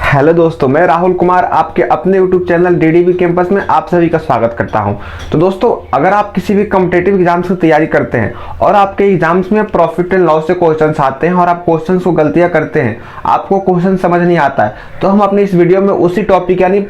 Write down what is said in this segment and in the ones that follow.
Hello दोस्तों, मैं राहुल कुमार आपके अपने यूट्यूब चैनल डीडीवी कैंपस में आप सभी का स्वागत करता हूं। तो दोस्तों, अगर आप किसी भी कॉम्पिटिटिव एग्जाम्स की तैयारी करते हैं और आपके एग्जाम्स में प्रॉफिट एंड लॉस से क्वेश्चंस आते हैं और आप क्वेश्चंस को गलतियां करते हैं, आपको क्वेश्चन समझ नहीं आता है, तो हम अपनी इस वीडियो में उसी टॉपिक यानी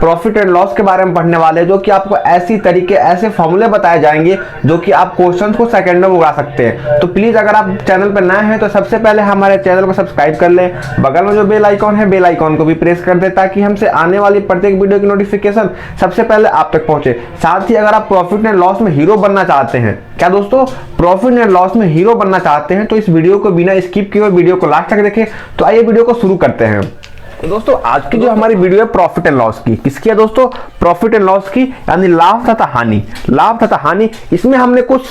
प्रॉफिट एंड लॉस के बारे में पढ़ने वाले हैं, जो कि आपको ऐसे फॉर्मूले बताए जाएंगे जो कि आप क्वेश्चंस को सेकंडों में उड़ा सकते हैं। तो प्लीज अगर आप चैनल पर नए हैं तो सबसे पहले हमारे चैनल को सब्सक्राइब कर लें, बगल में जो बेल आइकॉन है बेल आइकॉन को भी प्रेस कर दें ताकि हमसे आने वाली प्रत्येक वीडियो की नोटिफिकेशन सबसे पहले आप तक पहुंचे। साथ ही अगर आप प्रॉफिट एंड लॉस में हीरो बनना चाहते हैं, क्या दोस्तों प्रॉफिट एंड लॉस में हीरो बनना चाहते हैं, तो इस वीडियो को बिना स्किप किए हुए वीडियो को लास्ट तक देखें। तो आइए वीडियो को शुरू करते हैं। तो दोस्तों, आज की जो हमारी वीडियो है प्रॉफिट एंड लॉस की, किसकी है दोस्तों? प्रॉफिट एंड लॉस की, यानी लाभ तथा हानि। लाभ तथा हानि, इसमें हमने कुछ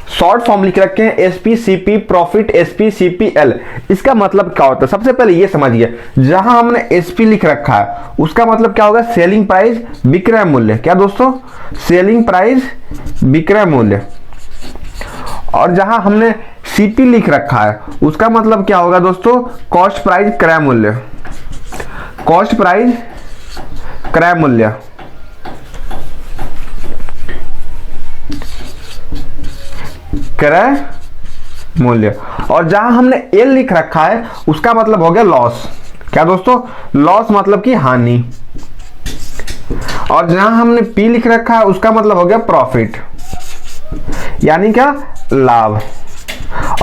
शॉर्ट फॉर्म लिख रखे हैं, एसपीसीपी प्रॉफिट, एसपीसीपीएल। इसका मतलब क्या होता है? सबसे पहले ये समझिए, जहां हमने एसपी लिख रखा है उसका मतलब क्या होगा? सेलिंग प्राइस, विक्रय मूल्य। क्या दोस्तों? सेलिंग प्राइस, विक्रय मूल्य। और जहां हमने सीपी लिख रखा है उसका मतलब क्या होगा दोस्तों? कॉस्ट प्राइस, क्रय मूल्य। कॉस्ट प्राइस, क्रय मूल्य। क्रय मूल्य। और जहां हमने एल लिख रखा है उसका मतलब हो गया लॉस। क्या दोस्तों? लॉस मतलब कि हानि। और जहां हमने पी लिख रखा है उसका मतलब हो गया प्रॉफिट, यानी क्या? लाभ।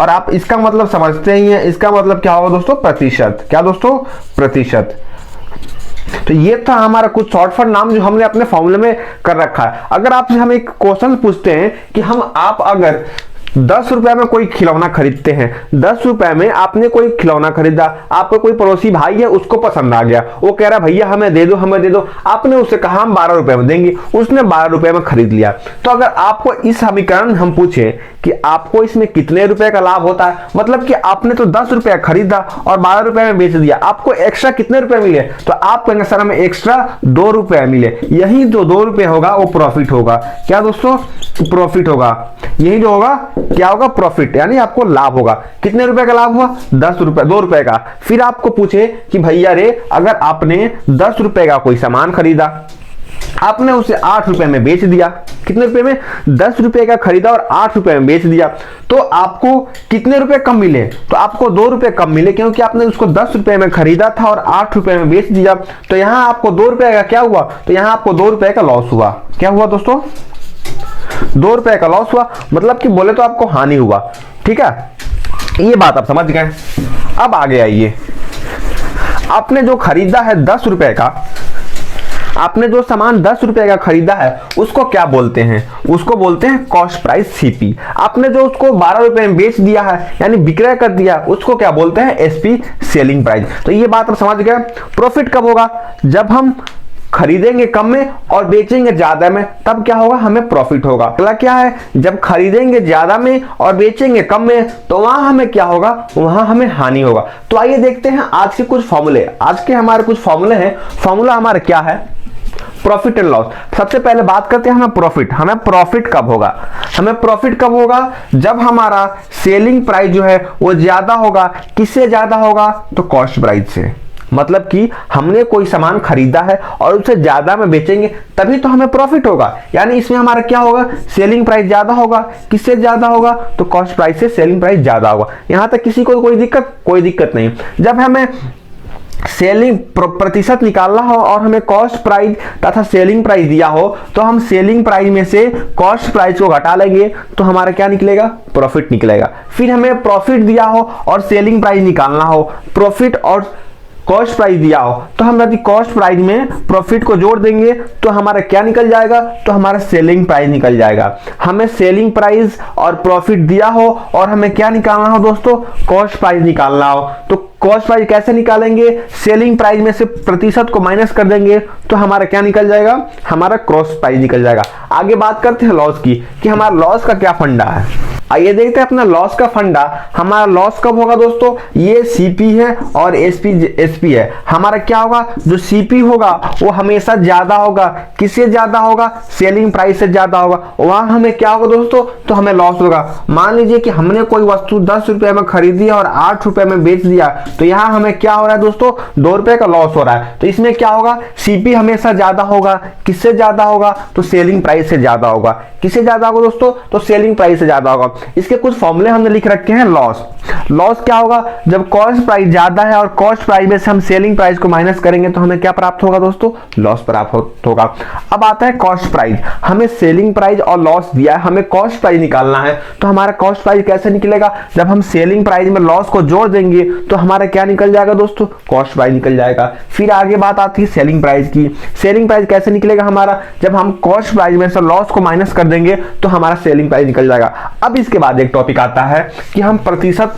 और आप इसका मतलब समझते ही हैं, इसका मतलब क्या होगा दोस्तों? प्रतिशत। क्या दोस्तों? प्रतिशत। तो ये था हमारा कुछ शॉर्टकट नाम जो हमने अपने फॉर्मूले में कर रखा है। अगर आपसे हम एक क्वेश्चन पूछते हैं कि आप अगर 10 रुपए में कोई खिलौना खरीदते हैं, 10 रुपए में आपने कोई खिलौना खरीदा, आपका कोई पड़ोसी भाई है, उसको पसंद आ गया, वो कह रहा भैया हमें दे दो, हमें दे दो। आपने उससे कहा हम 12 रुपए में देंगे, उसने 12 रुपए में खरीद लिया। तो अगर आपको इस समीकरण हम पूछे कि आपको इसमें कितने रुपए का लाभ होता है, मतलब कि आपने तो 10 रुपए खरीदा और 12 रुपए में बेच दिया, आपको एक्स्ट्रा कितने रुपए मिले? तो आप कहेंगे सर हमें एक्स्ट्रा 2 रुपए मिले। यही जो 2 रुपए होगा वो प्रॉफिट होगा। क्या दोस्तों? प्रॉफिट होगा। यही जो होगा क्या होगा? प्रॉफिट, यानी आपको लाभ होगा। कितने रुपए का लाभ हुआ? 10 रुपए, 2 रुपए का। फिर आपको पूछे कि भैया रे, अगर आपने 10 रुपए का कोई सामान खरीदा, आपने उसे 8 रुपए में बेच दिया। कितने रुपए में? 10 रुपए का खरीदा और 8 रुपए में बेच दिया, तो आपको कितने रुपए कम मिले? तो आपको 2 रुपए कम मिले, क्योंकि आपने उसको 10 रुपए में खरीदा था और 8 रुपए में बेच दिया। तो यहां आपको 2 रुपए का क्या हुआ? तो यहां आपको 2 रुपए का लॉस हुआ। क्या हुआ दोस्तों? 2 रुपए का लॉस हुआ, मतलब कि बोले तो आपको हानि हुआ। ठीक है, ये बात आप समझ गए। अब आगे आइए, आपने जो खरीदा है 10 रुपए का, आपने जो सामान 10 रुपए का खरीदा है उसको क्या बोलते हैं? उसको बोलते हैं कॉस्ट प्राइस, सीपी। आपने जो उसको 12 रुपए में बेच दिया है, यानी विक्रय कर दिया, उसको क्या बोलते हैं? SP, selling price. तो ये बात आप समझ गए। प्रॉफिट कब होगा? जब हम खरीदेंगे कम में और बेचेंगे ज्यादा में, तब क्या होगा? हमें प्रॉफिट होगा। अगला क्या है? जब खरीदेंगे ज्यादा में और बेचेंगे कम में, तो वहां हमें क्या होगा? वहां हमें हानि होगा। तो आइए देखते हैं आज के कुछ फॉर्मूले। आज के हमारे कुछ फॉर्मूले हैं। फॉर्मूला हमारा क्या है? Profit and loss. सबसे पहले बात करते हैं हमें प्रॉफिट। हमें प्रॉफिट कब होगा? हमें प्रॉफिट कब होगा? जब हमारा सेलिंग प्राइस जो है वो ज्यादा होगा। किससे ज्यादा होगा? तो कॉस्ट प्राइस से। मतलब कि हमने कोई सामान खरीदा है और उसे ज्यादा में बेचेंगे, तभी तो हमें प्रॉफिट होगा। यानी इसमें हमारा क्या होगा? सेलिंग प्राइस ज्यादा होगा। किससे ज्यादा होगा? तो कॉस्ट प्राइस से सेलिंग प्राइस ज्यादा होगा। यहां तक किसी को कोई दिक्कत नहीं। जब हमें सेलिंग प्रतिशत निकालना हो और हमें कॉस्ट प्राइस तथा सेलिंग प्राइस दिया हो, तो हम सेलिंग प्राइस में से कॉस्ट प्राइस को घटा लेंगे, तो हमारा क्या निकलेगा? प्रॉफिट निकलेगा। फिर हमें प्रॉफिट दिया हो और सेलिंग प्राइस निकालना हो, प्रॉफिट और कॉस्ट प्राइस दिया हो, तो हम यदि कॉस्ट प्राइस में प्रॉफिट को जोड़ देंगे तो हमारा क्या निकल जाएगा? तो हमारा सेलिंग प्राइस निकल जाएगा। हमें सेलिंग प्राइस और प्रॉफिट दिया हो और हमें क्या निकालना हो दोस्तों? कॉस्ट प्राइस निकालना हो, तो कॉस्ट प्राइस कैसे निकालेंगे? सेलिंग प्राइस में से प्रतिशत को माइनस कर देंगे, तो हमारा क्या निकल जाएगा? हमारा कॉस्ट प्राइस निकल जाएगा। आगे बात करते हैं लॉस की, कि हमारा लॉस का क्या फंडा है। आइए देखते हैं अपना लॉस का फंडा। हमारा लॉस कब होगा दोस्तों? ये सीपी है और एसपी है। हमारा क्या होगा? जो सीपी होगा वो हमेशा ज्यादा होगा। किससे ज्यादा होगा? सेलिंग प्राइस से ज्यादा होगा। वहां हमें क्या होगा दोस्तों? तो हमें लॉस होगा। मान लीजिए कि हमने कोई वस्तु 10 रुपए में खरीदी और 8 रुपए में बेच दिया, तो यहाँ हमें क्या हो रहा है दोस्तों, 2 रुपए का लॉस हो रहा है। तो इसमें क्या होगा, सीपी हमेशा ज्यादा होगा। किससे ज्यादा होगा, तो सेलिंग प्राइस से ज्यादा होगा। किससे ज्यादा होगा दोस्तों, तो सेलिंग प्राइस से ज्यादा होगा। इसके कुछ फॉर्मूले हमने लिख रखे हैं। लॉस क्या होगा, जब कॉस्ट प्राइस ज्यादा है और कॉस्ट प्राइस में से हम सेलिंग प्राइस को माइनस करेंगे तो हमें क्या प्राप्त होगा दोस्तों, लॉस प्राप्त होगा। अब आता है कॉस्ट प्राइस। हमें सेलिंग प्राइस और लॉस दिया है, हमें कॉस्ट प्राइस निकालना है। तो हमारा कॉस्ट प्राइस कैसे निकलेगा, जब हम सेलिंग प्राइस में लॉस को जोड़ देंगे तो हमारा क्या निकल जाएगा दोस्तों, कॉस्ट प्राइस निकल जाएगा। फिर आगे बात आती है सेलिंग प्राइस की। सेलिंग प्राइस कैसे निकलेगा हमारा, जब हम कॉस्ट प्राइस में से लॉस को माइनस कर देंगे तो हमारा सेलिंग प्राइस निकल जाएगा। अब इसके बाद एक टॉपिक आता है कि हम प्रतिशत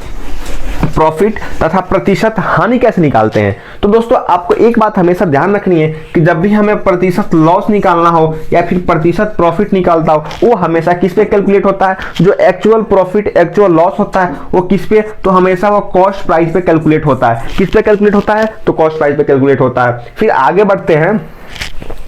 प्रॉफिट तथा प्रतिशत हानि कैसे निकालते हैं। तो दोस्तों आपको एक बात हमेशा ध्यान रखनी है कि जब भी हमें प्रतिशत लॉस निकालना हो या फिर प्रतिशत प्रॉफिट निकालता हो, वो हमेशा किस पे कैलकुलेट होता है, जो एक्चुअल प्रॉफिट एक्चुअल लॉस होता है वो किस पे, तो हमेशा वो कॉस्ट प्राइस पे कैलकुलेट होता है। किस पे कैलकुलेट होता है, तो कॉस्ट प्राइस पे कैलकुलेट होता है। फिर आगे बढ़ते हैं,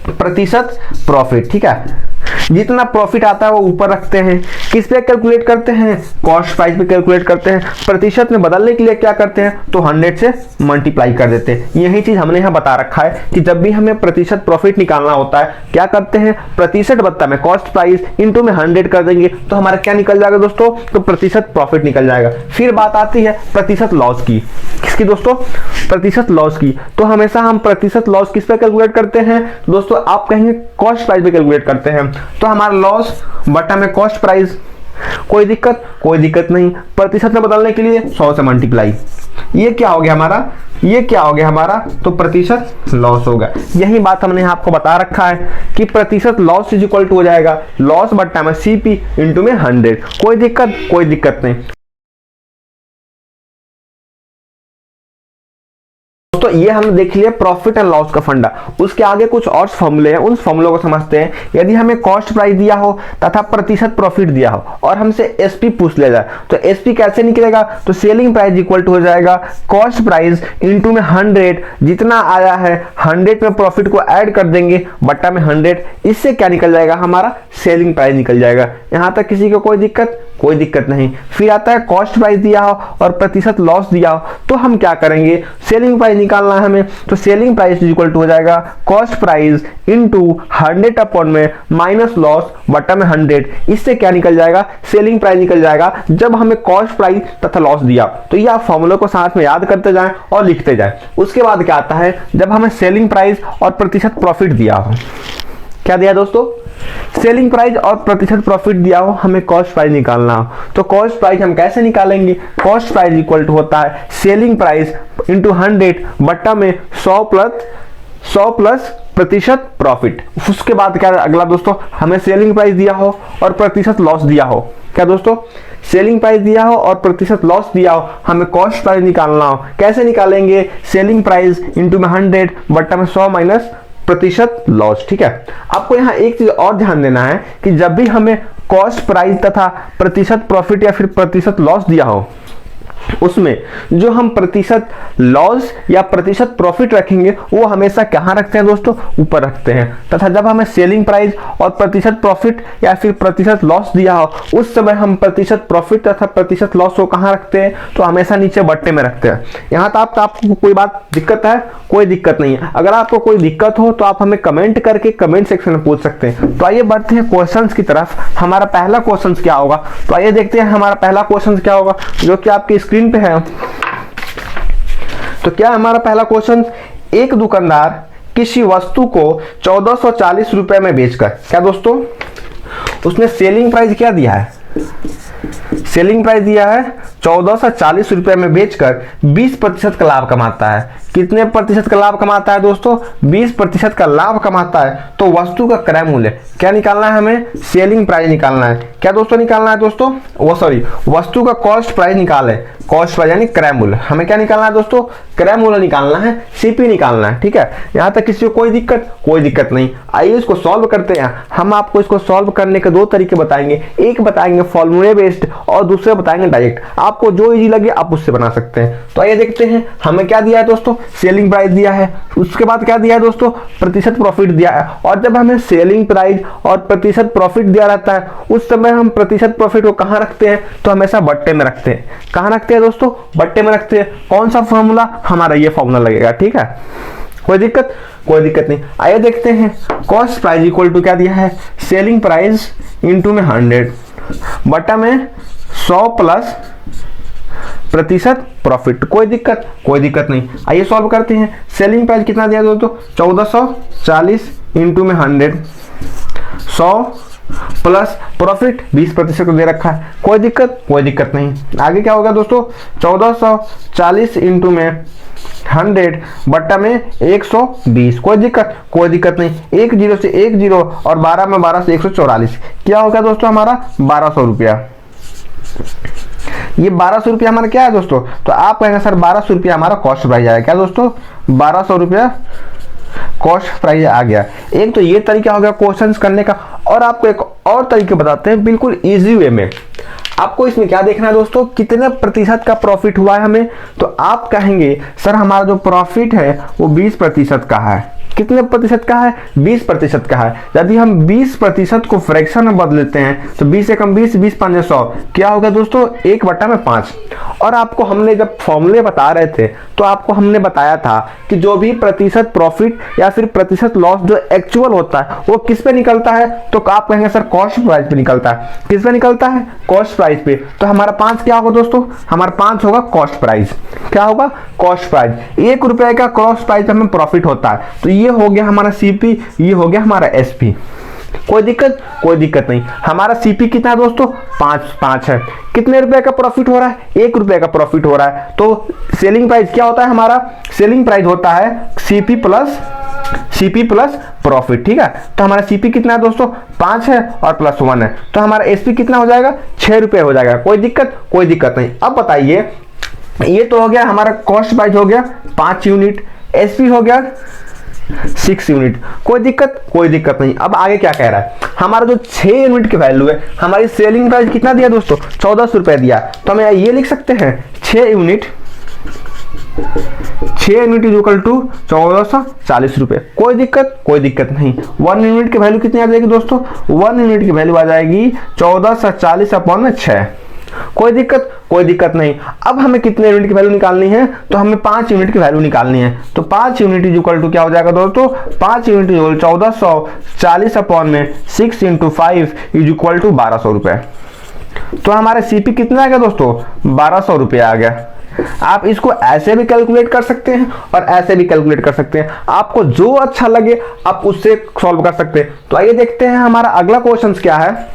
प्रतिशत प्रॉफिट, ठीक है, जितना प्रॉफिट आता है वो ऊपर रखते हैं। किस पे कैलकुलेट करते हैं, कॉस्ट प्राइस पे कैलकुलेट करते हैं। प्रतिशत में बदलने के लिए क्या करते हैं, तो 100 से मल्टीप्लाई कर देते हैं। यही चीज हमने यहाँ बता रखा है कि जब भी हमें प्रतिशत प्रॉफिट निकालना होता है क्या करते हैं, प्रतिशत बदलता में कॉस्ट प्राइस इंटू में 100 कर देंगे तो हमारा क्या निकल जाएगा दोस्तों, तो प्रतिशत प्रॉफिट निकल जाएगा। फिर बात आती है प्रतिशत लॉस की। किसकी दोस्तों, प्रतिशत लॉस की। तो हमेशा हम प्रतिशत लॉस किस पे कैलकुलेट करते हैं दोस्तों, आप कहेंगे कॉस्ट प्राइस पे कैलकुलेट करते हैं। तो हमारा लॉस बटा में कॉस्ट प्राइस, कोई दिक्कत नहीं। प्रतिशत में बदलने के लिए 100 से मल्टीप्लाई। ये क्या हो गया हमारा, तो प्रतिशत लॉस होगा। यही बात हमने आपको बता रखा है कि प्रतिशत लॉस इज इक्वल टू हो जाएगा लॉस बटा में सीपी इंटू में 100। कोई दिक्कत नहीं। तो ये हमने देख लिया प्रॉफिट एंड लॉस का फंडा। उसके आगे कुछ और फॉर्मूले हैं, उन फॉर्मूलों को समझते हैं। यदि हमें कॉस्ट प्राइस दिया हो तथा प्रतिशत प्रॉफिट दिया हो और हमसे एसपी पूछ लिया जाए तो एसपी कैसे निकलेगा, तो सेलिंग प्राइस इक्वल टू हो जाएगा कॉस्ट प्राइस इंटू में 100। जितना आया है 100 में प्रॉफिट को ऐड कर देंगे बट्टा में 100। इससे क्या निकल जाएगा, हमारा सेलिंग प्राइस निकल जाएगा। यहां तक किसी को कोई दिक्कत नहीं। फिर आता है कॉस्ट प्राइस दिया हो और प्रतिशत लॉस दिया हो तो हम क्या करेंगे, सेलिंग प्राइस निकालना है हमें। तो सेलिंग प्राइस इक्वल टू हो जाएगा कॉस्ट प्राइस इनटू 100 अपॉन में माइनस लॉस बटा में 100। इससे क्या निकल जाएगा, सेलिंग प्राइस निकल जाएगा जब हमें कॉस्ट प्राइस तथा लॉस दिया। तो ये आप फॉर्मूले को साथ में याद करते जाएं और लिखते जाएं। उसके बाद क्या आता है, जब हमें सेलिंग प्राइस और प्रतिशत प्रॉफिट दिया हो, क्या दिया दोस्तों, सेलिंग प्राइस और प्रतिशत प्रॉफिट दिया हो, हमें कॉस्ट प्राइस निकालना हो। तो कॉस्ट प्राइस हम कैसे निकालेंगे, कॉस्ट प्राइस इक्वल टू होता है सेलिंग प्राइस इंटू 100 बट्टा में 100 प्लस प्रतिशत प्रॉफिट। उसके बाद क्या अगला दोस्तों, हमें सेलिंग प्राइस दिया हो और प्रतिशत लॉस दिया हो। क्या दोस्तों, सेलिंग प्राइस दिया हो और प्रतिशत लॉस दिया हो, हमें कॉस्ट प्राइस निकालना हो। कैसे निकालेंगे, सेलिंग प्राइस इंटू में 100 बट्टा में 100 माइनस प्रतिशत लॉस। ठीक है, आपको यहाँ एक चीज और ध्यान देना है कि जब भी हमें कॉस्ट प्राइस तथा प्रतिशत प्रॉफिट या फिर प्रतिशत लॉस दिया हो, उसमें जो हम प्रतिशत लॉस या प्रतिशत प्रॉफिट रखेंगे वो हमेशा कहाँ रखते हैं दोस्तों, ऊपर रखते हैं। तथा जब हमें सेलिंग प्राइस और प्रतिशत प्रॉफिट या फिर प्रतिशत लॉस दिया हो, उस समय हम प्रतिशत प्रॉफिट तथा प्रतिशत लॉस को कहाँ रखते हैं, तो हमेशा नीचे बट्टे में रखते हैं। यहाँ तक आपको कोई बात दिक्कत है, कोई दिक्कत नहीं है। अगर आपको कोई दिक्कत हो तो आप हमें कमेंट करके कमेंट सेक्शन में पूछ सकते हैं। तो आइए बढ़ते हैं क्वेश्चंस की तरफ। हमारा पहला क्वेश्चन क्या होगा, तो आइए देखते हैं हमारा पहला क्वेश्चन क्या होगा, जो कि आपकी स्क्रीन पे है। तो क्या हमारा पहला क्वेश्चन, एक दुकानदार किसी वस्तु को 1440 रुपए में बेचकर, क्या दोस्तों, उसने सेलिंग प्राइस क्या दिया है, सेलिंग प्राइस दिया है 1440 रुपए में बेचकर 20% का लाभ कमाता है। कितने प्रतिशत का लाभ कमाता है दोस्तों, 20% का लाभ कमाता है। तो वस्तु का क्रय मूल्य क्या निकालना है, हमें सेलिंग प्राइस निकालना है। क्या दोस्तों निकालना है दोस्तों, वस्तु का कॉस्ट प्राइस निकाले, कॉस्ट प्राइस यानी क्रय मूल्य। हमें क्या निकालना है दोस्तों, क्रय मूल्य निकालना है, सीपी निकालना है। ठीक है, यहाँ तक किसी को कोई दिक्कत नहीं। आइए इसको सॉल्व करते हैं। हम आपको इसको सॉल्व करने के दो तरीके बताएंगे, एक बताएंगे फॉर्मूले बेस्ड और दूसरे बताएंगे डायरेक्ट। आपको जो इजी लगे आप उससे बना सकते हैं। तो आइए देखते हैं, हमें क्या दिया है दोस्तों, सेलिंग प्राइस दिया है। उसके बाद क्या दिया है दोस्तों, प्रतिशत प्रॉफिट दिया है। और जब हमें सेलिंग प्राइस और प्रतिशत प्रॉफिट दिया रहता है, उस समय में हम प्रतिशत प्रॉफिट को कहाँ रखते हैं, तो हमेशा बट्टे में रखते हैं। कहाँ रखते हैं दोस्तों, बट्टे में रखते हैं। कौन सा फॉर्मूला, हमारा ये फॉर्मूला लगेगा, ठीक है, कोई दिक्कत, कोई दिक्कत नहीं। आइए देखते हैं, कॉस्ट प्राइस इक्वल टू क्या दिया है, सेलिंग प्राइस इंटू में 100 बटा में 100 प्लस प्रतिशत प्रॉफिट। कोई दिक्कत, कोई दिक्कत नहीं। आइए सॉल्व करते हैं। सेलिंग प्राइस कितना दिया दोस्तों, 1440 इंटू में 100, 100 प्लस प्रॉफिट 20% को दे रखा है। कोई दिक्कत, कोई दिक्कत नहीं। आगे क्या होगा दोस्तों, 1440 इंटू में 100 बट्टा में 120। कोई दिक्कत, कोई दिक्कत नहीं। 1 0 से 1 0 और 12 में 12 से 144। क्या होगा दोस्तों हमारा 1200 रुपया। ये 1200 रुपया हमारा क्या है दोस्तों, तो आप कहेंगे सर 1200 रुपया हमारा कॉस्ट प्राइस आया। क्या दोस्तों, 1200 रुपया कॉस्ट प्राइस आ गया। एक तो ये तरीका हो गया क्वेश्चंस करने का, और आपको एक और तरीके बताते हैं बिल्कुल इजी वे में। आपको इसमें क्या देखना है दोस्तों, कितने प्रतिशत का प्रॉफिट हुआ है हमें, तो आप कहेंगे सर हमारा जो प्रॉफिट है वो 20% का है। कितने प्रतिशत का है, 20% का है। यदि हम 20% को फ्रैक्शन में बदलते हैं तो 20 एकम 20, 20 5 100, क्या होगा दोस्तों 1/5। और आपको हमने जब फॉर्मूले बता रहे थे तो आपको हमने बताया था कि जो भी प्रतिशत प्रॉफिट या फिर प्रतिशत लॉस जो एक्चुअल होता है वो किस पे निकलता है, तो आप कहेंगे सर कॉस्ट प्राइस पे निकलता है। किस पे निकलता है, कॉस्ट प्राइस पे। तो हमारा 5 क्या होगा दोस्तों, हमारा 5 होगा कॉस्ट प्राइस। क्या होगा, कॉस्ट प्राइस। 1 रुपए का कॉस्ट प्राइस हमें प्रॉफिट होता है, तो ये हो गया हमारा सीपी, ये हो गया हमारा एसपी। कोई दिक्कत, कोई दिक्कत नहीं। हमारा सीपी कितना है दोस्तों, 5 है। कितने रुपए का प्रॉफिट हो रहा है, 1 रुपए का प्रॉफिट हो रहा है। तो सेलिंग प्राइस क्या होता है हमारा, सेलिंग प्राइस होता है सीपी प्लस प्रॉफिट, ठीक है। तो हमारा सीपी कितना है दोस्तों, 5 है और प्लस 1 है, तो हमारा एसपी कितना हो जाएगा, 6 रुपए हो जाएगा। कोई दिक्कत, कोई दिक्कत नहीं। अब बताइए, ये तो हो गया हमारा कॉस्ट प्राइस हो गया 5 यूनिट, एसपी हो गया 6 यूनिट। कोई दिक्कत, कोई दिक्कत नहीं। अब आगे क्या कह रहा है, हमारा जो 6 यूनिट की वैल्यू है, हमारी सेलिंग प्राइस कितना दिया दोस्तों, 1400 रुपए दिया। तो हम ये लिख सकते हैं 6 यूनिट इज इक्वल टू 1440 रुपए। कोई दिक्कत, कोई दिक्कत नहीं। 1 यूनिट की वैल्यू कितनी आ जाएगी दोस्तों, 1 यूनिट की वैल्यू आ जाएगी 1440/6। कोई दिक्कत, कोई दिक्कत नहीं। अब हमें कितने यूनिट की वैल्यू निकालनी है, तो हमें 5 यूनिट की वैल्यू निकालनी है। तो 5 यूनिट इज इक्वल टू क्या हो जाएगा दोस्तों, 5 unit is 1440/6 × 5 is equal to 1200 रुपए। तो हमारा सीपी कितना आ गया दोस्तों, 1200 रुपये आ गया। आप इसको ऐसे भी कैलकुलेट कर सकते हैं और ऐसे भी कैलकुलेट कर सकते हैं, आपको जो अच्छा लगे आप उससे सॉल्व कर सकते हैं। तो आइए देखते हैं हमारा अगला क्वेश्चन क्या है।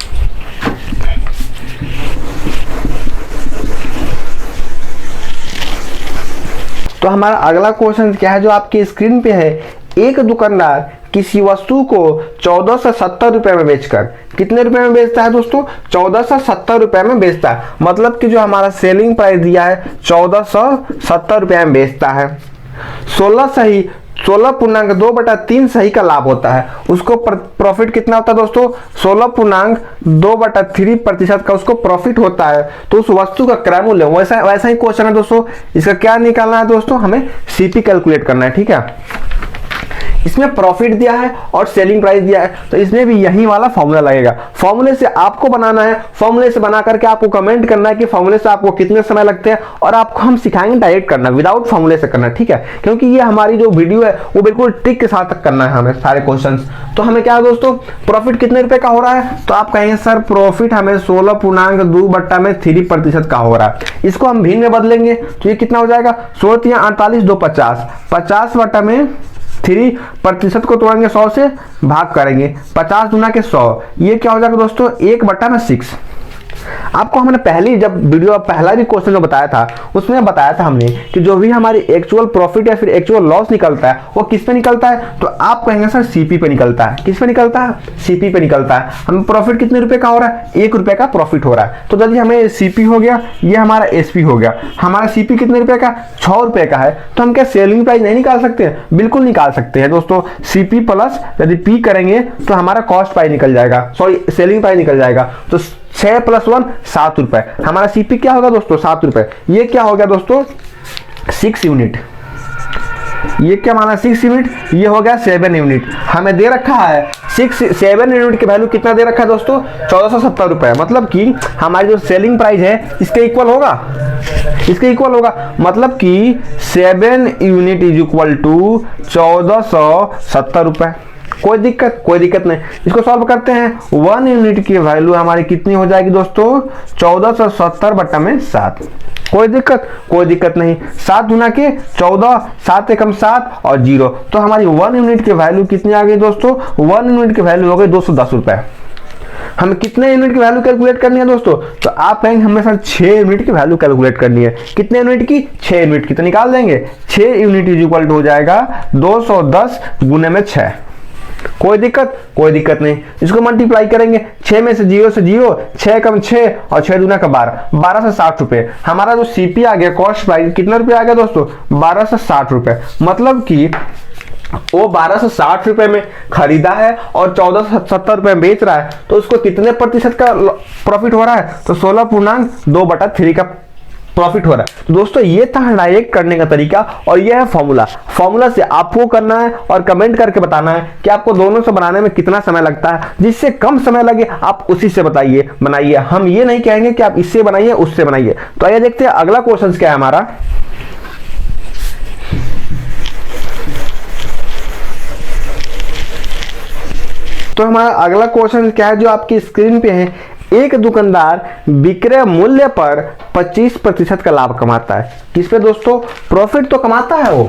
तो हमारा अगला क्वेश्चन क्या है जो आपकी स्क्रीन पे है। एक दुकानदार किसी वस्तु को 1470 रुपए में बेचकर कितने रुपए में बेचता है दोस्तों, 1470 रुपए में बेचता है। मतलब कि जो हमारा सेलिंग प्राइस दिया है 1470 रुपए में बेचता है। 16.2/3 सही का लाभ होता है। उसको प्रॉफिट कितना होता है दोस्तों, 16.2/3% का उसको प्रॉफिट होता है। तो उस वस्तु का क्रय मूल्य, वैसा ही क्वेश्चन है दोस्तों। इसका क्या निकालना है दोस्तों, हमें सीपी कैलकुलेट करना है, ठीक है। इसमें प्रॉफिट दिया है और सेलिंग प्राइस दिया है, तो इसमें भी यही वाला फॉर्मूला लगेगा। फॉर्मूले से आपको बनाना है, फॉर्मूले से बना करके आपको कमेंट करना है कि फॉर्मूले से आपको कितने समय लगते हैं, और आपको हम सिखाएंगे डायरेक्ट करना, विदाउट फॉर्मूले से करना, ठीक है। क्योंकि ये हमारी जो वीडियो है वो बिल्कुल ट्रिक के साथ करना है हमें सारे क्वेश्चंस। तो हमें क्या है दोस्तों, प्रॉफिट कितने रुपए का हो रहा है, तो आप कहेंगे सर प्रॉफिट हमें 16.2/3% का हो रहा है। इसको हम भिन्न में बदलेंगे तो ये कितना हो जाएगा, 16×3 = 48, 2 50, 50/3% को तोड़ेंगे 100 से, भाग करेंगे 50 × 100, ये क्या हो जाएगा दोस्तों 1/6। आपको हमने पहली जब वीडियो पहला भी क्वेश्चन जो बताया था उसमें बताया था हमने कि जो भी हमारी एक्चुअल प्रॉफिट या फिर एक्चुअल लॉस निकलता है वो किस पे निकलता है, तो आप कहेंगे सर सीपी पे निकलता है। किस पे निकलता है, सीपी पे निकलता है। हमें प्रॉफिट कितने रुपए का हो रहा है, 1 रुपए का प्रॉफिट हो रहा है। तो यदि हमें सीपी हो गया, ये हमारा एसपी हो गया। हमारा सीपी कितने रुपए का, 6 रुपए का है। तो हम क्या सेलिंग प्राइस नहीं निकाल सकते हैं, बिल्कुल निकाल सकते हैं दोस्तों। सीपी प्लस यदि पी करेंगे तो हमारा कॉस्ट प्राइस निकल जाएगा, सॉरी सेलिंग प्राइस निकल जाएगा। तो 6 + 1 7 रुपए। हमारा सीपी क्या होगा दोस्तों, 7 रुपए। ये क्या हो गया दोस्तों 6 यूनिट। ये क्या माना 6 यूनिट, ये हो गया 7 यूनिट। हमें दे रखा है 7 यूनिट की वैल्यू कितना दे रखा है दोस्तों, 1470 रुपए। मतलब कि हमारी जो सेलिंग प्राइस है इसके इक्वल होगा, इसके इक्वल होगा। मतलब कि 7 यूनिट इज इक्वल टू 1470 रुपए। कोई दिक्कत नहीं। इसको सॉल्व करते हैं। 1 यूनिट की वैल्यू हमारी कितनी हो जाएगी दोस्तों, 1470 बटा में 7। कोई दिक्कत नहीं। 7 गुना के 14, 7 एकम 7 और 0, तो हमारी 1 यूनिट की वैल्यू कितनी आ गई दोस्तों, 1 यूनिट की वैल्यू हो गई 210 रुपए। हमें कितने यूनिट की वैल्यू कैलकुलेट करनी है दोस्तों, तो आप कहेंगे हमें 6 यूनिट की वैल्यू कैलकुलेट करनी है। कितने यूनिट की, 6 यूनिट की। तो निकाल देंगे 6 यूनिट इज इक्वल टू हो जाएगा 210 गुने में 6। कोई दिक्कत नहीं। इसको मल्टीप्लाई करेंगे, 6 में से 0 से 0, 6 कम 6 और 6 दूना का 12, 12 से 60 रुपए। हमारा जो सीपी आ गया, कॉस्ट प्राइस कितना रुपए आ गया दोस्तों, 12 से 60 रुपए। मतलब कि वो 12 से 60 रुपए में खरीदा है और 1470 रुपए में बेच रहा है, तो उसको कितने प्रतिशत का प्रॉफिट हो रहा है, तो 16.2/3 का प्रॉफिट हो रहा है। तो दोस्तों ये था डायरेक्ट करने का तरीका और ये है फॉर्मूला से आपको करना है और कमेंट करके बताना है कि आपको दोनों से बनाने में कितना समय लगता है। जिससे कम समय लगे आप उसी से बनाइए। हम ये नहीं कहेंगे कि आप इससे बनाइए उससे बनाइए। तो आइए देखते हैं अगला क्वेश्चन क्या है हमारा। तो हमारा अगला क्वेश्चन क्या है जो आपकी स्क्रीन पे है। एक दुकानदार विक्रय मूल्य पर 25% का लाभ कमाता है। किस पे दोस्तों, प्रॉफिट तो कमाता है, वो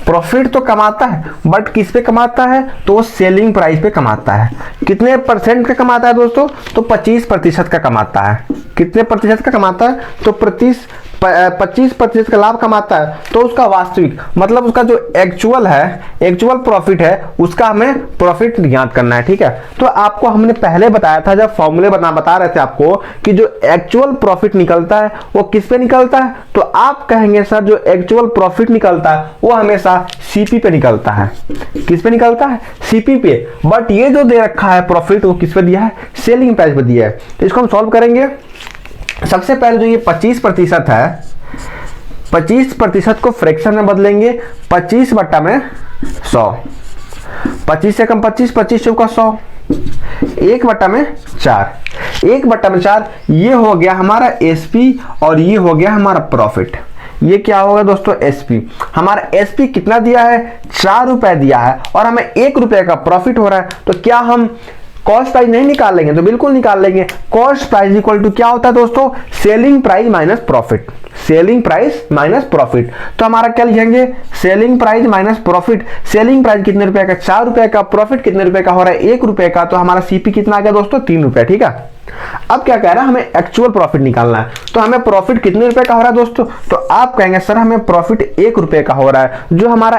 प्रॉफिट तो कमाता है, बट किस पे कमाता है, तो वो सेलिंग प्राइस पे कमाता है। कितने परसेंट का कमाता है दोस्तों, तो 25% का कमाता है। कितने प्रतिशत का कमाता है, तो 25% का लाभ कमाता है। तो उसका वास्तविक मतलब उसका जो एक्चुअल प्रॉफिट है, उसका हमें प्रॉफिट ज्ञात करना है। ठीक है, तो आपको हमने पहले बताया था, जब फॉर्मूले बता रहे थे आपको कि जो एक्चुअल प्रॉफिट निकलता है वो किस पे निकलता है, तो आप कहेंगे सर जो एक्चुअल प्रॉफिट निकलता है वो हमेशा सीपी पे निकलता है। किस पे निकलता है, सीपी पे। बट ये जो दे रखा है प्रॉफिट, वो किस पे दिया है, सेलिंग प्राइस पे दिया है। तो इसको हम सॉल्व करेंगे। सबसे पहले जो ये 25% है, 25% को फ्रैक्शन में बदलेंगे। 25 बट्टा में 100, 25 से कम 25, 25 चौका 100, 1 बट्टा में 4, 1 बट्टा में 4। ये हो गया हमारा एसपी और ये हो गया हमारा प्रॉफिट। ये क्या होगा दोस्तों, एसपी। हमारा एसपी कितना दिया है, 4 रुपए दिया है और हमें 1 रुपए का प्रॉफिट हो रहा है। तो क्या हम कॉस्ट प्राइस नहीं निकाल लेंगे, तो बिल्कुल निकाल लेंगे। कॉस्ट प्राइस इक्वल टू क्या होता है दोस्तों, selling price minus profit. Selling price minus profit. तो हमारा क्या लिखेंगे, selling price minus profit. Selling price कितने रुपए का, 4 रुपए का। प्रॉफिट कितने रुपए का हो रहा है, 1 रुपए का। तो हमारा सीपी कितना आ गया दोस्तों, 3 रुपए। ठीक है, अब क्या कह रहा है, हमें एक्चुअल प्रॉफिट निकालना है। तो हमें प्रॉफिट कितने रुपए का हो रहा है दोस्तों, तो आप कहेंगे सर हमें प्रॉफिट 1 रुपए का हो रहा है। जो हमारा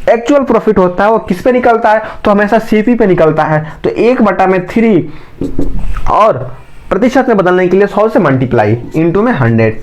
एक्चुअल प्रॉफिट होता है वो किस पे निकलता है, तो हमेशा सीपी पे निकलता है। तो 1/3 और प्रतिशत में बदलने के लिए 100 से मल्टीप्लाई इंटू में 100।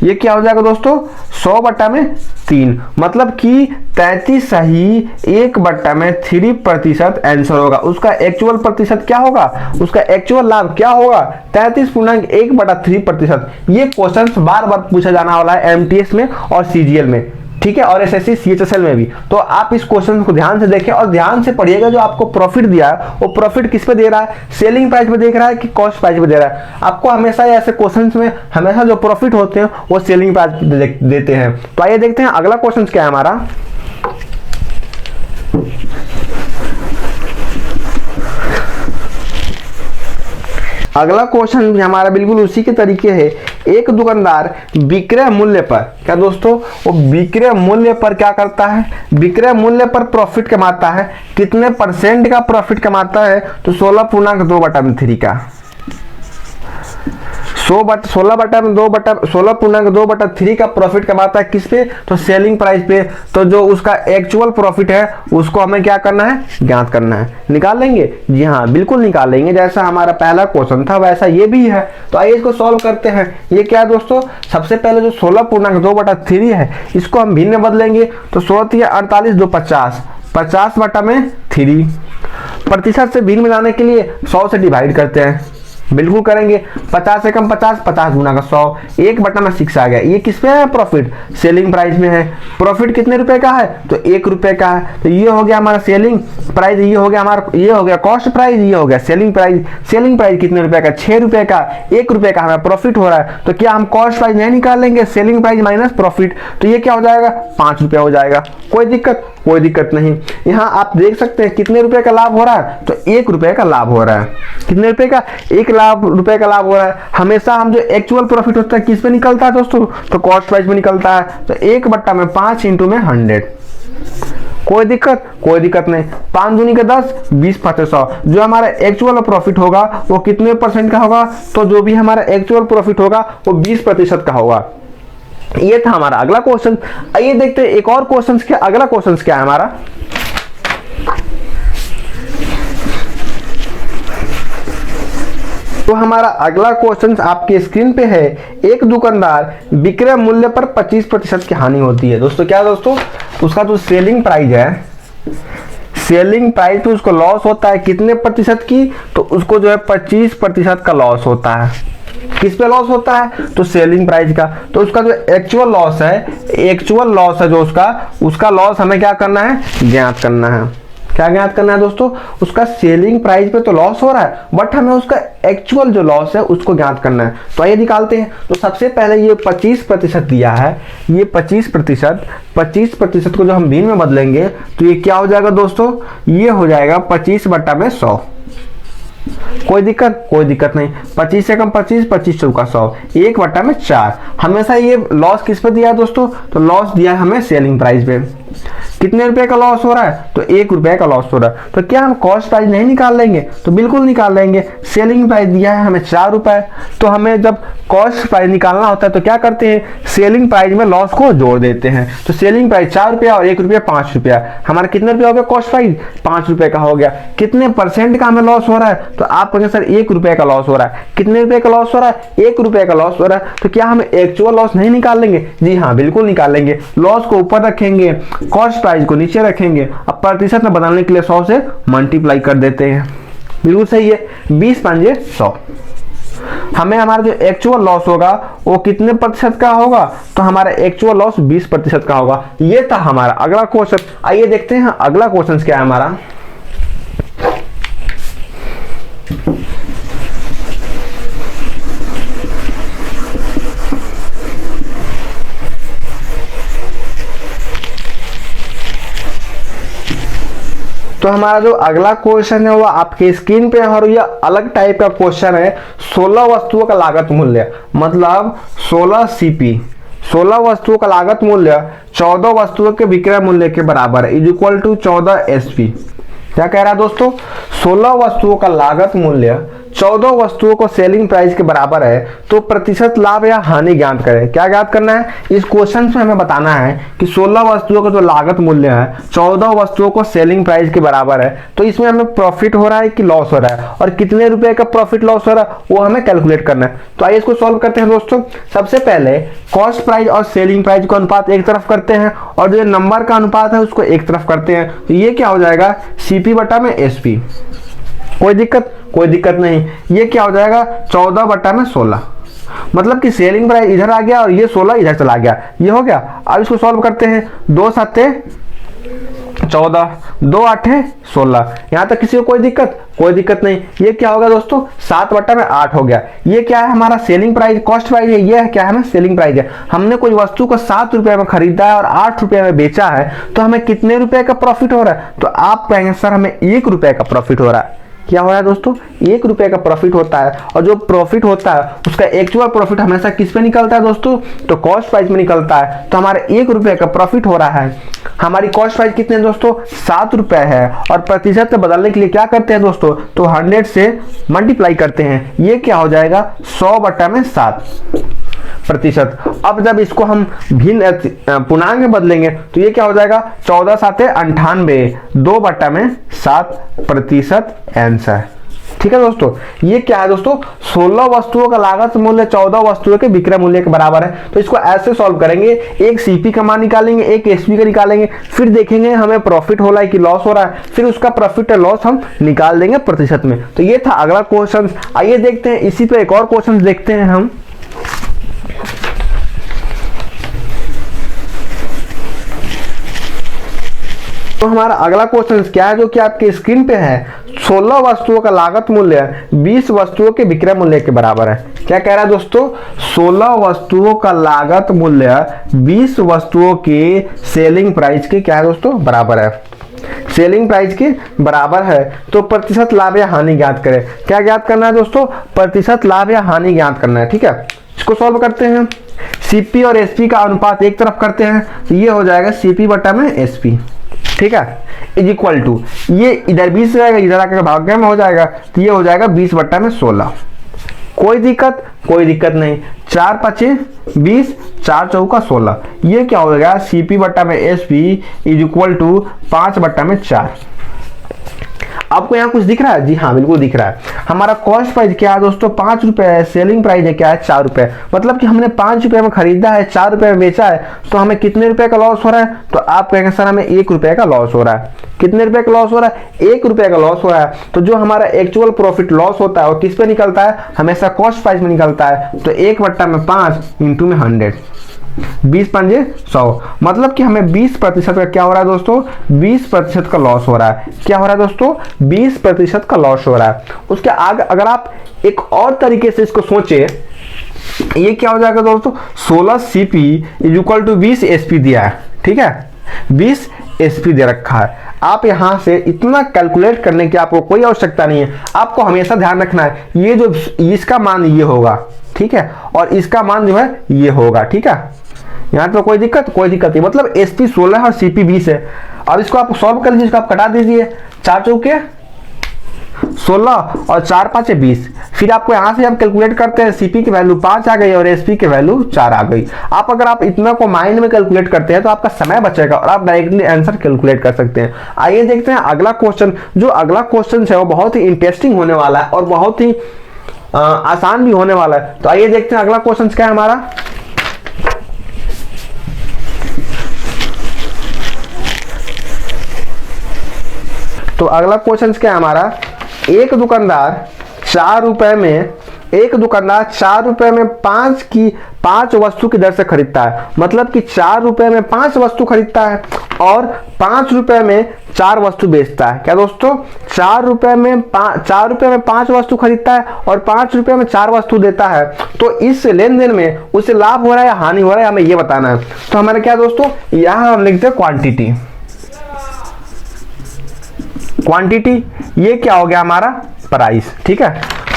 ये क्या हो जाएगा दोस्तों, 100/3। मतलब कि 33 सही 1/3% आंसर होगा। उसका एक्चुअल प्रतिशत क्या होगा, उसका एक्चुअल लाभ क्या होगा, 33.1/3%। ये क्वेश्चन बार बार पूछा जाने वाला है एमटीएस में और सीजीएल में। ठीक है, और एसएससी सीएचएसएल में भी। तो आप इस क्वेश्चन को ध्यान से देखें और ध्यान से पढ़िएगा। जो आपको प्रॉफिट दिया है वो प्रॉफिट किस पे दे रहा है, सेलिंग प्राइस पे देख रहा है कि कॉस्ट प्राइस पे दे रहा है। आपको हमेशा ऐसे क्वेश्चंस में हमेशा जो प्रॉफिट होते हैं वो सेलिंग प्राइस पे देते हैं। तो आइए देखते हैं अगला क्वेश्चन क्या है हमारा। अगला क्वेश्चन भी हमारा बिल्कुल उसी के तरीके है। एक दुकानदार विक्रय मूल्य पर, क्या दोस्तों, वो विक्रय मूल्य पर क्या करता है, विक्रय मूल्य पर प्रॉफिट कमाता है। कितने परसेंट का प्रॉफिट कमाता है, तो 16.2/3 का। 16.2/3 का प्रॉफिट कमाता है किस पे, तो सेलिंग प्राइस पे। तो जो उसका एक्चुअल प्रॉफिट है उसको हमें क्या करना है, ज्ञात करना है। निकाल लेंगे, जी हाँ बिल्कुल निकाल लेंगे। जैसा हमारा पहला क्वेश्चन था वैसा ये भी है। तो आइए इसको सॉल्व करते हैं। ये क्या है दोस्तों, सबसे पहले जो 16.2/3 है इसको हम भिन्न बदलेंगे। तो 16×3 = 48, 2 50, 50/3। प्रतिशत से भिन्न में लाने के लिए 100 से डिवाइड करते हैं। बिल्कुल करेंगे। 50 से कम 50, 50 गुना का 100, 1/6 आ गया। ये किस पे है? प्रॉफिट, सेलिंग प्राइस में है। प्रॉफिट कितने रुपए का है? तो 1 रुपए का है। तो ये हो गया हमारा सेलिंग प्राइस, ये हो गया हमारा, ये हो गया कॉस्ट प्राइस, ये हो गया सेलिंग प्राइस। सेलिंग प्राइस कितने रुपए का? 6 रुपए का। 1 रुपए का हमारा प्रॉफिट हो रहा है, तो क्या हम कॉस्ट प्राइस नहीं निकाल लेंगे? सेलिंग प्राइस माइनस प्रॉफिट, तो ये क्या हो जाएगा? 5 रुपया हो जाएगा। कोई दिक्कत? कोई दिक्कत नहीं। यहाँ आप देख सकते हैं कितने रुपए का लाभ हो रहा है, तो 1 रुपए का लाभ हो रहा है। कितने रुपए का? 1 रुपए का लाभ हो रहा है। हमेशा हम जो एक्चुअल प्रॉफिट होता है किस पे निकलता है दोस्तों? तो कॉस्ट प्राइस में निकलता है। तो 1/5 इंटू में 100। कोई दिक्कत? कोई दिक्कत नहीं। 5 दूनी के 10, 20 5 100। जो हमारा एक्चुअल प्रॉफिट होगा वो कितने % का होगा? तो जो भी हमारा एक्चुअल प्रॉफिट होगा वो 20% का होगा। ये था हमारा अगला क्वेश्चन। आइए देखते हैं एक और क्वेश्चन क्या, अगला क्वेश्चन क्या है हमारा। तो हमारा अगला क्वेश्चन आपके स्क्रीन पे है। एक दुकानदार विक्रय मूल्य पर 25% की हानि होती है। दोस्तों क्या दोस्तों? उसका जो सेलिंग प्राइस है, सेलिंग प्राइस पे उसको लॉस होता है कितने प्रतिशत की? तो उसको जो है 25% का लॉस होता है। किस पे लॉस होता है? तो सेलिंग प्राइस का। तो उसका जो एक्चुअल लॉस है, एक्चुअल लॉस है जो उसका लॉस हमें क्या करना है? ज्ञात करना है। क्या ज्ञात करना है दोस्तों? उसका सेलिंग प्राइस पे तो लॉस हो रहा है, बट हमें उसका एक्चुअल जो लॉस है उसको ज्ञात करना है। तो आइए निकालते हैं। तो सबसे पहले ये 25% दिया है, ये 25% को जो हम भिन्न में बदलेंगे तो ये क्या हो जाएगा दोस्तों? ये हो जाएगा 25/100। कोई दिक्कत? कोई दिक्कत नहीं। 25 से कम 25, 25 चौका 100, 1/4। हमेशा ये लॉस किस पे दिया है दोस्तों? तो लॉस दिया है हमें सेलिंग प्राइस पे। कितने रुपए का लॉस हो रहा है? तो 1 रुपए का लॉस हो रहा है। तो क्या हम कॉस्ट प्राइस नहीं निकाल लेंगे? तो बिल्कुल निकाल लेंगे। सेलिंग प्राइस दिया है हमें 4 रुपए, तो हमें जब कॉस्ट प्राइस निकालना होता है तो क्या करते हैं? सेलिंग प्राइस में लॉस को जोड़ देते हैं। तो सेलिंग प्राइस 4 रुपया और 1 रुपया 5 रुपया। हमारा कितने रुपया हो गया? कॉस्ट प्राइस 5 रुपए का हो गया। कितने % का हमें लॉस हो रहा है? तो आप कहेंगे सर 1 रुपए का लॉस हो रहा है। कितने रुपए का लॉस हो रहा है? 1 रुपए का लॉस हो रहा है। तो क्या हम एक्चुअल लॉस नहीं निकाल लेंगे? जी हाँ, बिल्कुल निकाल लेंगे। लॉस को ऊपर रखेंगे, कॉस्ट प्राइस को नीचे रखेंगे। अब प्रतिशत में बदलने के लिए 100 से मल्टीप्लाई कर देते हैं। बिल्कुल सही है। 20 5 100। हमें हमारा जो एक्चुअल लॉस होगा वो कितने % का होगा? तो हमारा एक्चुअल लॉस 20% का होगा। ये था हमारा अगला क्वेश्चन। आइए देखते हैं अगला क्वेश्चन क्या है हमारा। तो हमारा जो अगला क्वेश्चन है वो आपके स्क्रीन पे है और यह अलग टाइप का क्वेश्चन है। 16 वस्तुओं का लागत मूल्य, मतलब 16 CP, 16 वस्तुओं का लागत मूल्य 14 वस्तुओं के विक्रय मूल्य के बराबर है, इज इक्वल टू 14 SP। क्या कह रहा है दोस्तों? 16 वस्तुओं का लागत मूल्य 14 वस्तुओं को सेलिंग प्राइस के बराबर है, तो प्रतिशत लाभ या हानि ज्ञात करें। क्या ज्ञात करना है? इस क्वेश्चन में हमें बताना है कि 16 वस्तुओं का जो लागत मूल्य है 14 वस्तुओं को सेलिंग प्राइस के बराबर है, तो इसमें हमें प्रॉफिट हो रहा है कि लॉस हो रहा है, और कितने रुपए का प्रॉफिट लॉस हो रहा है वो हमें कैलकुलेट करना है। तो आइए इसको सॉल्व करते हैं दोस्तों। सबसे पहले कॉस्ट प्राइस और सेलिंग प्राइस का अनुपात एक तरफ करते हैं, और जो नंबर का अनुपात है उसको एक तरफ करते हैं। तो ये क्या हो जाएगा? CP/SP। कोई दिक्कत? कोई दिक्कत नहीं। ये क्या हो जाएगा? 14/16। मतलब कि सेलिंग प्राइस इधर आ गया और ये 16 इधर चला गया। ये हो गया। अब इसको सॉल्व करते हैं। 2 7 14, 2 8 16। यहां तक किसी को कोई दिक्कत? कोई दिक्कत नहीं। ये क्या होगा दोस्तों? 7/8 हो गया। ये क्या है? हमारा सेलिंग प्राइस, कॉस्ट प्राइस है। ये क्या है? हमें सेलिंग प्राइस है। हमने कोई वस्तु को 7 रुपए में खरीदा है और 8 रुपए में बेचा है, तो हमें कितने रुपए का प्रॉफिट हो रहा है? तो आप कहेंगे सर हमें 1 रुपए का प्रॉफिट हो रहा है। क्या हो रहा है दोस्तों? 1 रुपए का प्रॉफिट होता है, और जो प्रॉफिट होता है उसका एक्चुअल प्रॉफिट हमेशा किस पे निकलता है दोस्तों? तो कॉस्ट प्राइस में निकलता है। तो हमारे 1 रुपए का प्रॉफिट हो रहा है। हमारी कॉस्ट प्राइस कितने दोस्तों? 7 रुपए है, और प्रतिशत में बदलने के लिए क्या करते हैं दोस्तों? तो 100 से मल्टीप्लाई करते हैं। ये क्या हो जाएगा? 100/7 प्रतिशत। अब जब इसको हम भिन्न पूर्णांक में बदलेंगे तो ये क्या हो जाएगा? 14 7 98, 2/7 प्रतिशत आंसर। ठीक है दोस्तों, ये क्या है दोस्तों, 16 वस्तुओं का लागत मूल्य 14 वस्तुओं के विक्रय मूल्य के बराबर है। तो इसको ऐसे सॉल्व करेंगे, एक सीपी का मान निकालेंगे, एक एसपी का निकालेंगे, फिर देखेंगे हमें प्रॉफिट हो रहा है कि लॉस हो रहा है, फिर उसका प्रॉफिट और लॉस हम निकाल देंगे प्रतिशत में। तो ये था अगला क्वेश्चन। आइए देखते हैं, इसी पे एक और क्वेश्चन देखते हैं हम। तो हमारा अगला क्वेश्चन क्या है, जो कि आपके स्क्रीन पे है। 16 वस्तुओं का लागत मूल्य 20 वस्तुओं के विक्रय मूल्य के बराबर है। क्या कह रहा है दोस्तों, 16 वस्तुओं का लागत मूल्य 20 वस्तुओं के सेलिंग प्राइस के क्या है दोस्तों, बराबर है। सेलिंग प्राइस के बराबर है। तो प्रतिशत लाभ या हानि ज्ञात करें। क्या ज्ञात करना है दोस्तों, प्रतिशत लाभ या हानि ज्ञात करना है। ठीक है, इसको सॉल्व करते हैं। सीपी और एसपी का अनुपात एक तरफ करते हैं, तो ये हो जाएगा सीपी बटा में एसपी। ठीक है, इज इक्वल टू, ये इधर 20 रहेगा, इधर आकर भाग्य में हो जाएगा, तो ये हो जाएगा 20 बट्टा में 16। कोई दिक्कत, कोई दिक्कत नहीं। 4 पचे 20, 4 चौका 16। ये क्या हो जाएगा, सीपी बट्टा में एसपी इज इक्वल टू 5 बट्टा में 4। आपको यहाँ कुछ दिख रहा है? जी हाँ, बिल्कुल दिख रहा है। हमारा कॉस्ट प्राइस क्या है दोस्तों, 5 रुपए है। सेलिंग प्राइस है क्या है, 4 रुपए। मतलब कि हमने 5 रुपए में खरीदा है, 4 रुपए में बेचा है, तो हमें कितने रुपए का लॉस हो रहा है? तो आप कहेंगे सर हमें 1 रुपए का लॉस हो रहा है। कितने रुपए का लॉस हो रहा है? 1 रुपए का लॉस हो रहा है। तो जो हमारा एक्चुअल प्रॉफिट लॉस होता है वो किस पे निकलता है? हमेशा कॉस्ट प्राइस में निकलता है। तो 1 बट्टा में 5 इंटू में 100, 20 पंजे 100। मतलब कि हमें 20% का क्या हो रहा है दोस्तों, 20% का लॉस हो रहा है। क्या हो रहा है दोस्तों, 20% का लॉस हो रहा है। उसके आगे अगर आप एक और तरीके से इसको सोचे, ये क्या हो जाएगा दोस्तों, 16 CP is equal to 20 SP दिया है। ठीक है, 20 एसपी दे रखा है। आप यहां से इतना कैलकुलेट करने की आपको कोई आवश्यकता नहीं है। आपको हमेशा ध्यान रखना है, ये जो इसका मान ये होगा, ठीक है, और इसका मान जो है ये होगा। ठीक है, यहाँ तो कोई दिक्कत नहीं। मतलब एसपी 16 और सीपी 20 है। और इसको आप सॉल्व कर लीजिए, इसको आप कटा दीजिए। 4 चौके 16 और 4 5 20। फिर आपको यहाँ से आप कैलकुलेट करते हैं, सीपी की वैल्यू 5 आ गई और एसपी की वैल्यू 4 आ गई। आप अगर आप इतना को माइंड में कैलकुलेट करते हैं तो आपका समय बचेगा और आप डायरेक्टली आंसर कैलकुलेट कर सकते हैं। आइए देखते हैं अगला क्वेश्चन। जो अगला क्वेश्चन है वो बहुत ही इंटरेस्टिंग होने वाला है और बहुत ही आसान भी होने वाला है। तो आइए देखते हैं अगला क्वेश्चन क्या है हमारा। तो अगला क्वेश्चन क्या है हमारा, एक दुकानदार 4 रुपए में 5 वस्तु की दर से खरीदता है। मतलब कि 4 रुपए में 5 वस्तु खरीदता है और 5 रुपए में 4 वस्तु बेचता है। क्या दोस्तों, 4 रुपए में 5 वस्तु खरीदता है और 5 रुपए में 4 वस्तु देता है। तो इस लेन देन में उसे लाभ हो रहा है या हानि हो रहा है, हमें ये बताना है। तो हमारे क्या दोस्तों, यहां हम लिखते हैं क्वांटिटी। क्वांटिटी ये क्या हो गया हमारा, प्राइस। ठीक है,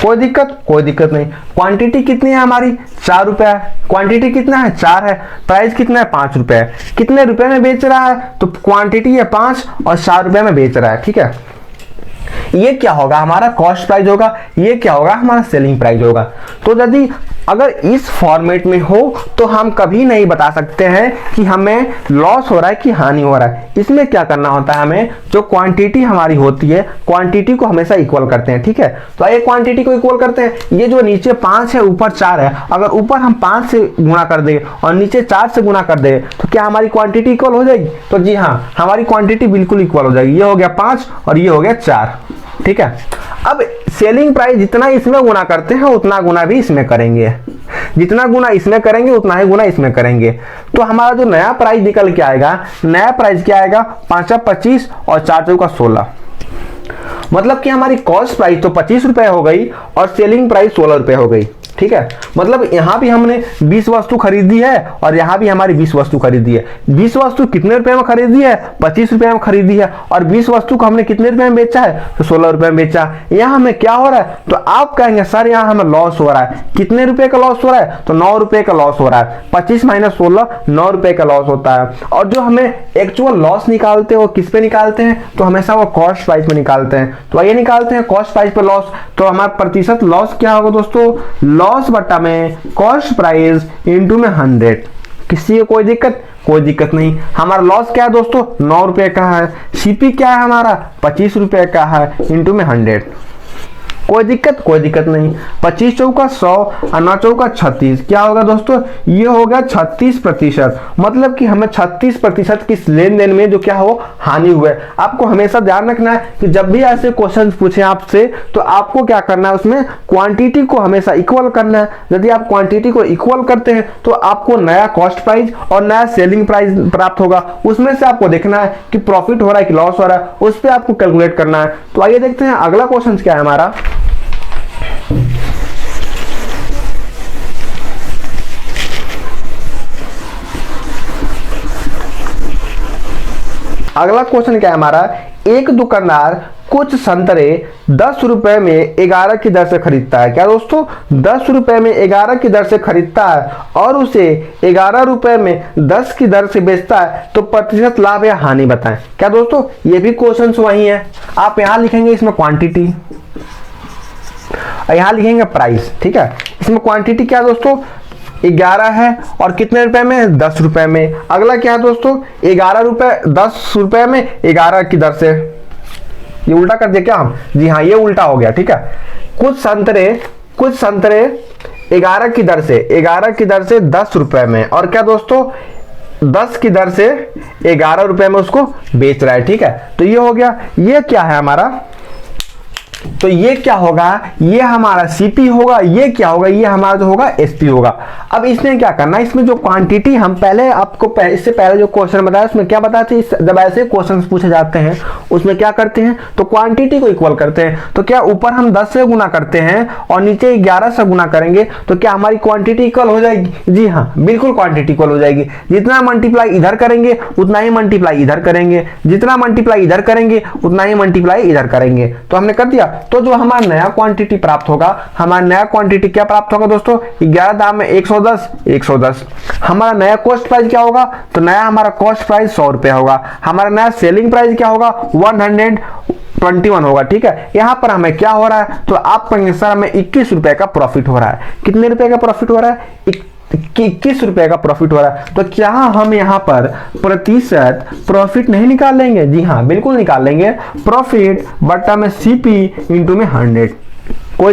कोई दिक्कत नहीं। क्वांटिटी कितनी है हमारी, 4 रुपए है। क्वांटिटी कितना है, 4 है। प्राइस कितना है, 5 रुपए है। कितने रुपए में बेच रहा है, तो क्वांटिटी है 5 और 4 रुपए में बेच रहा है। ठीक है, ये क्या होगा हमारा कॉस्ट प्राइस होगा, ये क्या होगा हमारा सेलिंग प्राइस होगा। तो यदि अगर इस फॉर्मेट में हो तो हम कभी नहीं बता सकते हैं कि हमें लॉस हो रहा है कि हानि हो रहा है। इसमें क्या करना होता है, हमें जो क्वांटिटी हमारी होती है, क्वांटिटी को हमेशा इक्वल करते हैं। ठीक है, तो आइए क्वांटिटी को इक्वल करते हैं। ये जो नीचे 5 है ऊपर 4 है, अगर ऊपर हम 5 से गुणा कर दे और नीचे 4 से गुणा कर दे तो क्या हमारी क्वांटिटी इक्वल हो जाएगी? तो जी हाँ, हमारी क्वांटिटी बिल्कुल इक्वल हो जाएगी। ये हो गया 5 और ये हो गया 4। ठीक है, अब सेलिंग प्राइस जितना इसमें गुना करते हैं उतना गुना भी इसमें करेंगे, जितना गुना इसमें करेंगे उतना ही गुना इसमें करेंगे। तो हमारा जो नया प्राइस निकल के आएगा, नया प्राइस क्या आएगा, 5 25 और 4 चौका 16। मतलब कि हमारी कॉस्ट प्राइस तो 25 रुपए हो गई और सेलिंग प्राइस 16 रुपए हो गई। ठीक है, मतलब यहां भी हमने 20 वस्तु खरीदी है और यहां भी हमारी 20 वस्तु खरीदी है। 20 वस्तु कितने रुपए में खरीदी है, 25 रुपए में खरीदी है और 20 वस्तु को हमने कितने रुपए में बेचा है, तो 16 रुपए में बेचा। यहां हमें क्या हो रहा है, तो आप कहेंगे सर यहां हमें लॉस हो रहा है। कितने रुपए का लॉस हो रहा है, तो 9 रुपए का लॉस हो रहा है। 25 माइनस 16 9 रुपए का लॉस होता है। और जो हमें एक्चुअल लॉस निकालते हैं वो किस पे निकालते हैं, तो हमेशा वो कॉस्ट प्राइस में निकालते हैं। तो आइए निकालते हैं कॉस्ट प्राइस पर लॉस। तो हमारा प्रतिशत लॉस क्या होगा दोस्तों, लॉस बटा में कॉस्ट प्राइस इंटू में 100। किसी को कोई दिक्कत नहीं। हमारा लॉस क्या है दोस्तों, 9 रुपए का है। सीपी क्या है हमारा, 25 रुपए का है इंटू में 100। कोई दिक्कत नहीं। 25 चौका 100 और 9 चौका 36, क्या होगा दोस्तों, ये हो गया 36%। मतलब कि हमें 36% की लेन देन में जो क्या हो हानि हुआ है। आपको हमेशा ध्यान रखना है कि जब भी ऐसे क्वेश्चन पूछे आपसे तो आपको क्या करना है, उसमें क्वांटिटी को हमेशा इक्वल करना है। यदि आप क्वांटिटी को इक्वल करते हैं तो आपको नया कॉस्ट प्राइस और नया सेलिंग प्राइस प्राप्त होगा। उसमें से आपको देखना है कि प्रॉफिट हो रहा है कि लॉस हो रहा है, उस पर आपको कैलकुलेट करना है। तो आइए देखते हैं अगला क्वेश्चन क्या है हमारा। अगला क्वेश्चन क्या है हमारा, एक दुकानदार कुछ संतरे 10 रुपए में 11 की दर से खरीदता है। क्या दोस्तों, 10 रुपए में 11 की दर से खरीदता है और उसे 11 रुपए में 10 की दर से बेचता है, तो प्रतिशत लाभ या हानि बताएं। क्या दोस्तों, ये भी क्वेश्चन वही है। आप यहां लिखेंगे इसमें क्वांटिटी, यहां लिखेंगे प्राइस, ठीक है। इसमें क्वांटिटी क्या दोस्तों, 11 है और कितने रुपए में, 10 रुपए में। अगला क्या है दोस्तों, 11 रुपए 10 रुपए में 11 की दर से। ये उल्टा कर दिया क्या हम, जी हाँ ये उल्टा हो गया, ठीक है। कुछ संतरे 11 की दर से 10 रुपए में, और क्या दोस्तों 10 की दर से 11 रुपए में उसको बेच रहा है, ठीक है। तो ये हो गया, ये क्या है हमारा, तो ये क्या होगा, ये हमारा सीपी होगा, ये क्या होगा, ये हमारा जो होगा एसपी होगा। अब इसने क्या करना है, इसमें जो क्वांटिटी हम पहले आपको इससे पहले जो क्वेश्चन बताया उसमें क्या बताया था, जब ऐसे क्वेश्चन पूछे जाते हैं उसमें क्या करते हैं, तो क्वांटिटी को इक्वल करते हैं। तो क्या ऊपर हम 10 से गुना करते हैं और नीचे 11 से गुना करेंगे, तो क्या हमारी क्वांटिटी इक्वल हो जाएगी, जी हाँ बिल्कुल क्वांटिटी इक्वल हो जाएगी। जितना मल्टीप्लाई इधर करेंगे उतना ही मल्टीप्लाई इधर करेंगे, जितना मल्टीप्लाई इधर करेंगे उतना ही मल्टीप्लाई इधर करेंगे। तो हमने कर दिया। तो जो हमारा नया क्वांटिटी प्राप्त होगा, हमारा नया क्वांटिटी क्या प्राप्त होगा दोस्तों, 11 दाम में 110। हमारा नया कॉस्ट प्राइस क्या होगा, तो नया हमारा कॉस्ट प्राइस 100 रुपया होगा। हमारा नया सेलिंग प्राइस क्या होगा, 121 होगा, ठीक है। यहां पर हमें क्या हो रहा है, तो आप कहेंगे सर हमें 21 रुपए का प्रॉफिट हो रहा है। कितने रुपए का प्रॉफिट हो रहा है, 21 रुपए का प्रॉफिट हो रहा है। तो क्या हम यहाँ पर प्रतिशत प्रॉफिट नहीं निकाल लेंगे, जी हाँ बिल्कुल निकाल लेंगे। प्रॉफिट बटा में सीपी इंटू में 100, कोई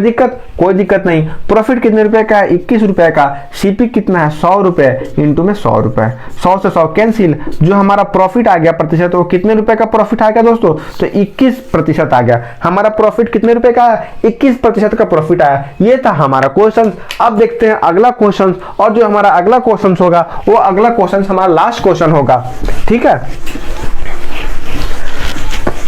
दिक्कत नहीं। प्रॉफिट कितने रुपए का है, 21 रुपए का। सीपी कितना है, 100 रुपए इंटू में 100 रुपए। 100 से 100 कैंसिल, जो हमारा प्रॉफिट आ गया प्रतिशत, वो कितने रुपए का प्रॉफिट आ गया दोस्तों, तो 21% आ गया। हमारा प्रॉफिट कितने रुपए का है, 21% का प्रॉफिट आया। ये था हमारा क्वेश्चन। अब देखते हैं अगला क्वेश्चन, और जो हमारा अगला क्वेश्चन होगा वो अगला क्वेश्चन हमारा लास्ट क्वेश्चन होगा, ठीक है।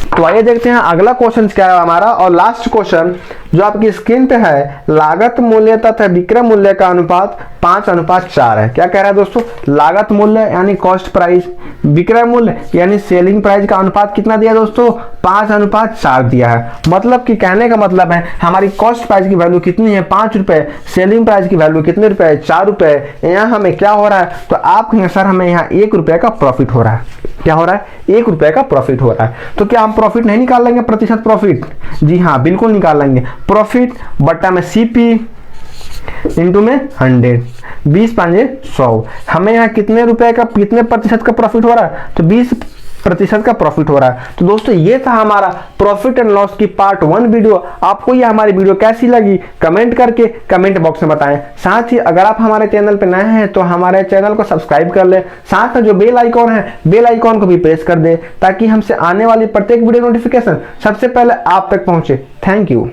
तो आइए देखते हैं अगला क्वेश्चन क्या है हमारा, और लास्ट क्वेश्चन जो आपकी स्क्रीन पे है, लागत मूल्य तथा विक्रय मूल्य का अनुपात 5:4 है। क्या कह रहा है दोस्तों, लागत मूल्य यानी कॉस्ट प्राइस, विक्रय मूल्य यानी सेलिंग प्राइस का अनुपात कितना दिया दोस्तों, 5:4 दिया है। मतलब कि कहने का मतलब है हमारी कॉस्ट प्राइस की वैल्यू कितनी है, 5 रुपए, सेलिंग प्राइस की वैल्यू कितने रुपए, 4 रुपए। यहाँ हमें क्या हो रहा है, तो आप कहेंगे सर हमें यहाँ 1 रुपए का प्रॉफिट हो रहा है। क्या हो रहा है, 1 रुपए का प्रॉफिट हो रहा है। तो क्या हम प्रॉफिट नहीं निकाल लेंगे, प्रतिशत प्रॉफिट, जी हाँ बिल्कुल निकाल लेंगे। प्रॉफिट बट्टा में सीपी इंटू में 100, 20 पांजे 100। हमें यहाँ कितने रुपए का, कितने प्रतिशत का प्रॉफिट हो रहा है, तो 20% का प्रॉफिट हो रहा है। तो दोस्तों ये था हमारा प्रॉफिट एंड लॉस की पार्ट 1 वीडियो। आपको ये हमारी वीडियो कैसी लगी कमेंट करके कमेंट बॉक्स में बताएं। साथ ही अगर आप हमारे चैनल पर नए हैं तो हमारे चैनल को सब्सक्राइब कर लें। साथ में जो बेल आइकॉन है, बेल आइकॉन को भी प्रेस कर दें, ताकि हमसे आने वाली प्रत्येक वीडियो नोटिफिकेशन सबसे पहले आप तक पहुंचे। Thank you.